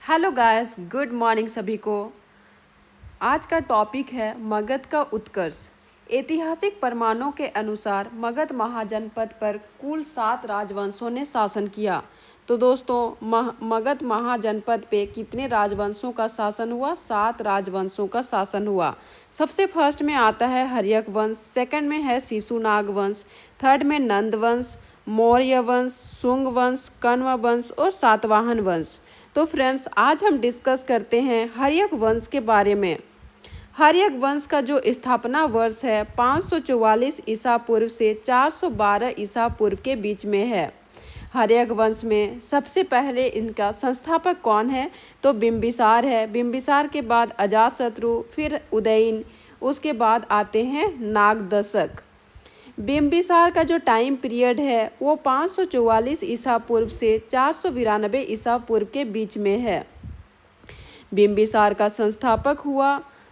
Hello guys, good morning सभी को। आज का टॉपिक है मगध का उत्कर्ष। ऐतिहासिक प्रमाणों के अनुसार मगध महाजनपद पर कुल 7 राजवंशों ने शासन किया। तो दोस्तों, मगध महाजनपद पे कितने राजवंशों का शासन हुआ? 7 राजवंशों का शासन हुआ। सबसे फर्स्ट में आता है हर्यक वंश, सेकंड में है शिशुनाग वंश, थर्ड में नंद वंश, मौर्य वंश, शुंग वंश, कण्व वंश और सातवाहन वंश। तो फ्रेंड्स, आज हम डिस्कस करते हैं हर्यक वंश के बारे में। हर्यक वंश का जो स्थापना वर्ष है 544 ईसा पूर्व से 412 ईसा पूर्व के बीच में है। हर्यक वंश में सबसे पहले इनका संस्थापक कौन है? तो बिंबिसार है। बिंबिसार के बाद अजातशत्रु, फिर उदयन, उसके बाद आते हैं नागदशक। बिंबिसार का जो टाइम पीरियड है वो 544 ईसा पूर्व से 492 ईसा पूर्व के बीच में है। बिंबिसार का संस्थापक हुआ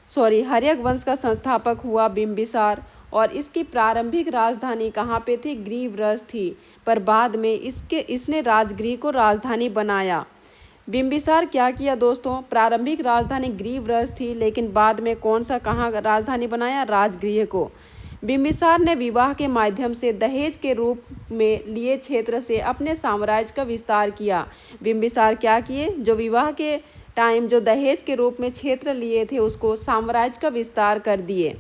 हर्यक वंश का संस्थापक हुआ बिंबिसार, और इसकी प्रारंभिक राजधानी कहाँ पे थी? ग्रीवरज थी, पर बाद में इसने राजगृह को राजधानी बनाया। बिंबिसार क्या किया दोस्तों? प्रारंभिक राजधानी ग्रीवरज थी, लेकिन बाद में कहाँ राजधानी बनाया? राजगृह को। बिंबिसार ने विवाह के माध्यम से दहेज के रूप में लिए क्षेत्र से अपने साम्राज्य का विस्तार किया। बिंबिसार क्या किए? जो विवाह के टाइम जो दहेज के रूप में क्षेत्र लिए थे उसको साम्राज्य का विस्तार कर दिए।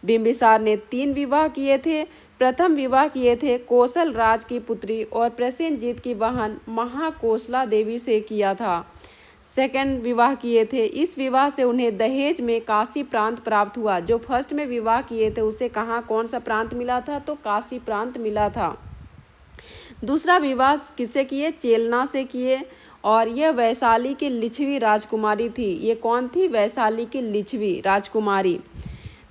बिंबिसार ने 3 विवाह किए थे। प्रथम विवाह किए थे कौशल राज की पुत्री और प्रसेनजीत की बहन महाकोशला देवी से किया था। सेकंड विवाह किए थे, इस विवाह से उन्हें दहेज में काशी प्रांत प्राप्त हुआ। जो फर्स्ट में विवाह किए थे उसे कौन सा प्रांत मिला था? तो काशी प्रांत मिला था। दूसरा विवाह किससे किए? चेलना से किए, और यह वैशाली की लिच्छवी राजकुमारी थी। ये कौन थी? वैशाली की लिच्छवी राजकुमारी।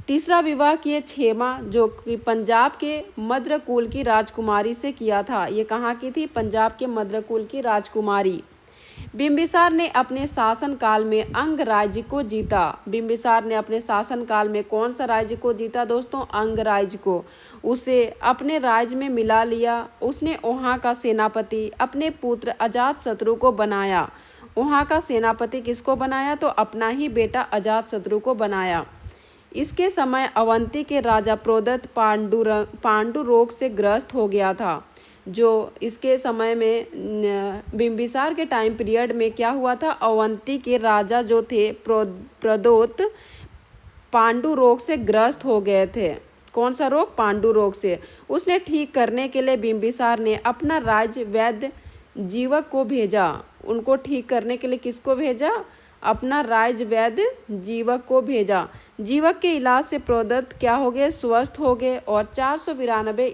तीसरा विवाह किए क्षेमा, जो कि पंजाब के मद्रकुल की राजकुमारी से किया था। ये कहाँ की थी? पंजाब के मद्रकुल की राजकुमारी। बिंबिसार ने अपने शासन काल में अंग राज्य को जीता। बिंबिसार ने अपने शासन काल में कौन सा राज्य को जीता दोस्तों? अंग राज्य को। उसे अपने राज्य में मिला लिया। उसने वहाँ का सेनापति अपने पुत्र अजातशत्रु को बनाया। वहाँ का सेनापति किसको बनाया? तो अपना ही बेटा अजातशत्रु को बनाया। इसके समय अवंती के राजा प्रोदत्त पांडु रोग से ग्रस्त हो गया था। जो इसके समय में बिंबिसार के टाइम पीरियड में क्या हुआ था? अवंती के राजा जो थे प्रोदत्त पांडु रोग से ग्रस्त हो गए थे। कौन सा रोग? पांडु रोग से। उसने ठीक करने के लिए बिंबिसार ने अपना राज्य वैद्य जीवक को भेजा। उनको ठीक करने के लिए किसको भेजा? अपना राज्य वैद्य जीवक को भेजा। जीवक के इलाज से प्रोदत्त क्या हो गए? स्वस्थ हो गए। और 492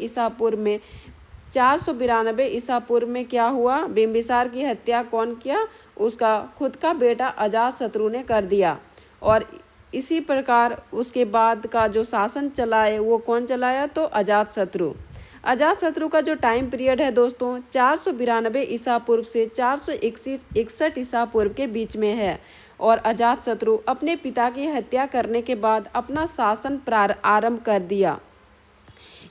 ईसा पूर्व में क्या हुआ? बिंबिसार की हत्या कौन किया? उसका खुद का बेटा अजातशत्रु ने कर दिया। और इसी प्रकार उसके बाद का जो शासन चलाए वो कौन चलाया? तो अजातशत्रु। अजातशत्रु का जो टाइम पीरियड है दोस्तों 492 ईसा पूर्व से 461 ईसा पूर्व के बीच में है। और अजातशत्रु अपने पिता की हत्या करने के बाद अपना शासन आरंभ कर दिया।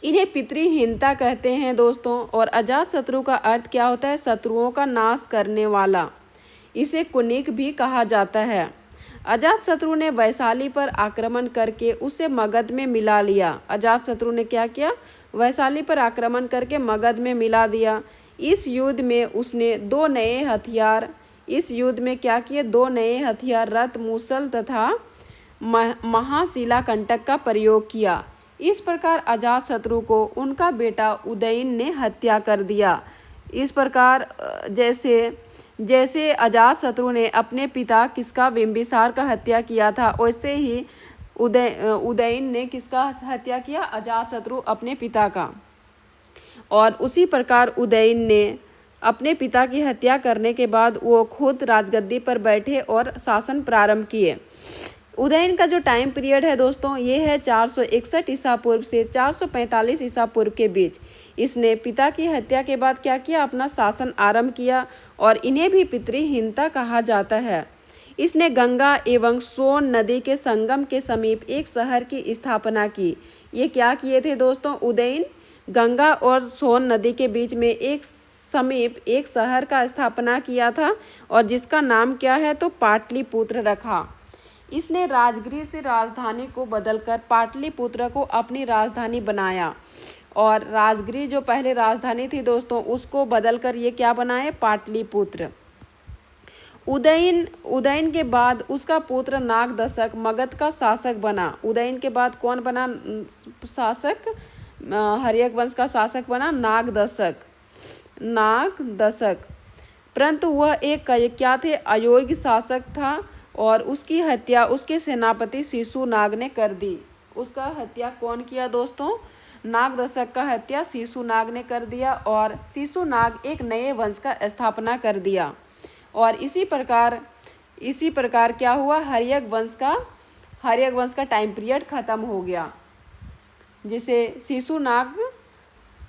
इन्हें पितृहीनता कहते हैं दोस्तों। और अजातशत्रु का अर्थ क्या होता है? शत्रुओं का नाश करने वाला। इसे कुनिक भी कहा जाता है। अजातशत्रु ने वैशाली पर आक्रमण करके उसे मगध में मिला लिया। अजातशत्रु ने क्या किया? वैशाली पर आक्रमण करके मगध में मिला दिया। इस युद्ध में उसने 2 नए हथियार क्या किए? 2 नए हथियार रथ मूसल तथा महाशिलाकंटक का प्रयोग किया। इस प्रकार अजातशत्रु को उनका बेटा उदयन ने हत्या कर दिया। इस प्रकार जैसे अजातशत्रु ने अपने पिता बिंबिसार का हत्या किया था, वैसे ही उदयन ने किसका हत्या किया? अजातशत्रु अपने पिता का। और उसी प्रकार उदयन ने अपने पिता की हत्या करने के बाद वो खुद राजगद्दी पर बैठे और शासन प्रारंभ किए। उदयन का जो टाइम पीरियड है दोस्तों ये है 461 ईसा पूर्व से 445 ईसा पूर्व के बीच। इसने पिता की हत्या के बाद क्या किया? अपना शासन आरंभ किया, और इन्हें भी पितृहीनता कहा जाता है। इसने गंगा एवं सोन नदी के संगम के समीप एक शहर की स्थापना की। ये क्या किए थे दोस्तों? उदयन गंगा और सोन नदी के बीच में एक समीप एक शहर का स्थापना किया था और जिसका नाम क्या है तो पाटलिपुत्र रखा। इसने राजगृह से राजधानी को बदलकर पाटलिपुत्र को अपनी राजधानी बनाया और राजगृह जो पहले राजधानी थी दोस्तों उसको बदलकर ये क्या बनाए, पाटलिपुत्र। उदयन के बाद उसका पुत्र नागदशक मगध का शासक बना। उदयन के बाद कौन बना शासक, हर्यक वंश का शासक बना नागदशक। परंतु वह एक क्या थे, अयोग्य शासक था और उसकी हत्या उसके सेनापति शिशुनाग ने कर दी। उसका हत्या कौन किया दोस्तों, नागदशक का हत्या शिशुनाग ने कर दिया और शिशुनाग एक नए वंश का स्थापना कर दिया। और इसी प्रकार क्या हुआ, हर्यक वंश का टाइम पीरियड खत्म हो गया, जिसे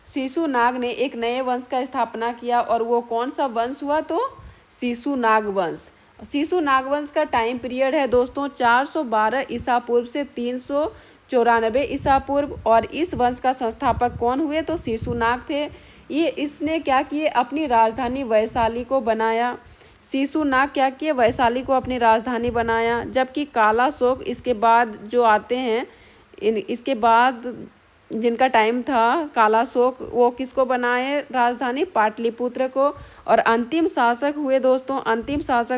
शिशुनाग ने एक नए वंश का स्थापना किया। और वो कौन सा वंश हुआ तो शिशुनाग वंश। शिशुनाग वंश का टाइम पीरियड है दोस्तों 412 ईसा पूर्व से 394 ईसा पूर्व। और इस वंश का संस्थापक कौन हुए तो शिशुनाग थे। इसने क्या किए, अपनी राजधानी वैशाली को बनाया। शिशुनाग क्या किए, वैशाली को अपनी राजधानी बनाया। जबकि कालाशोक इसके बाद जो आते हैं, इसके बाद जिनका टाइम था कालाशोक, वो किसको बनाए राजधानी, पाटलिपुत्र को। और अंतिम शासक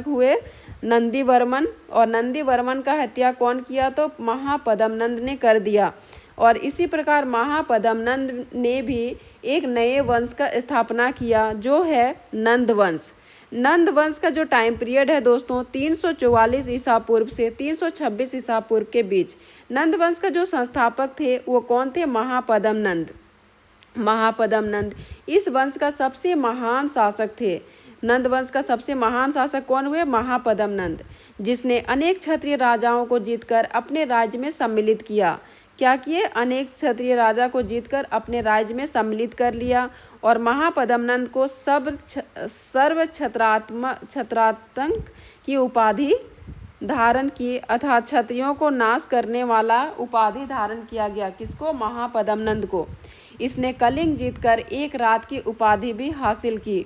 हुए नंदीवर्मन। और नंदीवर्मन का हत्या कौन किया तो महापद्मनंद ने कर दिया। और इसी प्रकार महापद्मनंद ने भी एक नए वंश का स्थापना किया जो है नंद वंश। नंद वंश का जो टाइम पीरियड है दोस्तों 344 ईसा पूर्व से 326 ईसा पूर्व के बीच। नंद वंश का जो संस्थापक थे वो कौन थे, महापद्मनंद इस वंश का सबसे महान शासक थे। नंद वंश का सबसे महान शासक कौन हुए, महापद्मनंद, जिसने अनेक क्षत्रिय राजाओं को जीतकर अपने राज्य में सम्मिलित किया। क्या किए, अनेक क्षत्रिय राजा को जीतकर अपने राज्य में सम्मिलित कर लिया। और महापद्मनंद को सर्व क्षत्रातंक की उपाधि धारण की, अर्थात क्षत्रियों को नाश करने वाला उपाधि धारण किया गया। किसको, महापद्मनंद को। इसने कलिंग जीतकर एक रात की उपाधि भी हासिल की,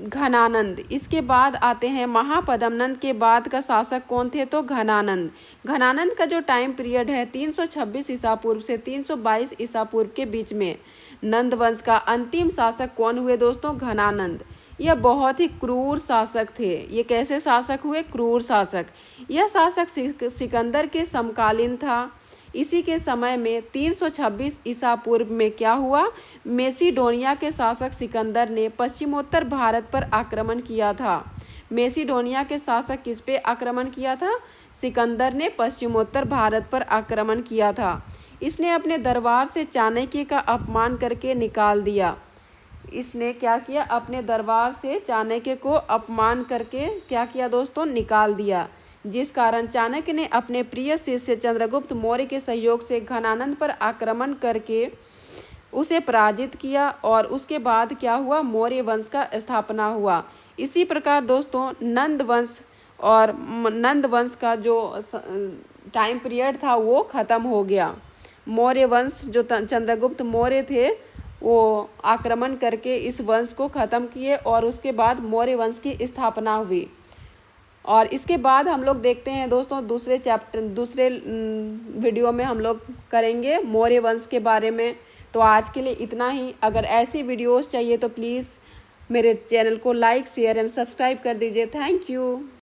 घनानंद। इसके बाद आते हैं महापद्मनंद के बाद का शासक कौन थे तो घनानंद। घनानंद का जो टाइम पीरियड है 326 ईसा पूर्व से 322 ईसा पूर्व के बीच में। नंद वंश का अंतिम शासक कौन हुए दोस्तों, घनानंद। यह बहुत ही क्रूर शासक थे। ये कैसे शासक हुए, क्रूर शासक। यह शासक सिकंदर के समकालीन था। इसी के समय में 326 ईसा पूर्व में क्या हुआ, मेसिडोनिया के शासक सिकंदर ने पश्चिमोत्तर भारत पर आक्रमण किया था। मेसिडोनिया के शासक किस पे आक्रमण किया था, सिकंदर ने पश्चिमोत्तर भारत पर आक्रमण किया था। इसने अपने दरबार से चाणक्य का अपमान करके निकाल दिया। इसने क्या किया, अपने दरबार से चाणक्य को अपमान करके क्या किया दोस्तों, निकाल दिया। जिस कारण चाणक्य ने अपने प्रिय शिष्य चंद्रगुप्त मौर्य के सहयोग से घनानंद पर आक्रमण करके उसे पराजित किया। और उसके बाद क्या हुआ, मौर्य वंश का स्थापना हुआ। इसी प्रकार दोस्तों नंद वंश का जो टाइम पीरियड था वो ख़त्म हो गया। मौर्य वंश जो चंद्रगुप्त मौर्य थे वो आक्रमण करके इस वंश को ख़त्म किए और उसके बाद मौर्य वंश की स्थापना हुई। और इसके बाद हम लोग देखते हैं दोस्तों दूसरे वीडियो में हम लोग करेंगे मौर्य वंश के बारे में। तो आज के लिए इतना ही। अगर ऐसी वीडियोस चाहिए तो प्लीज़ मेरे चैनल को लाइक, शेयर एंड सब्सक्राइब कर दीजिए। Thank you.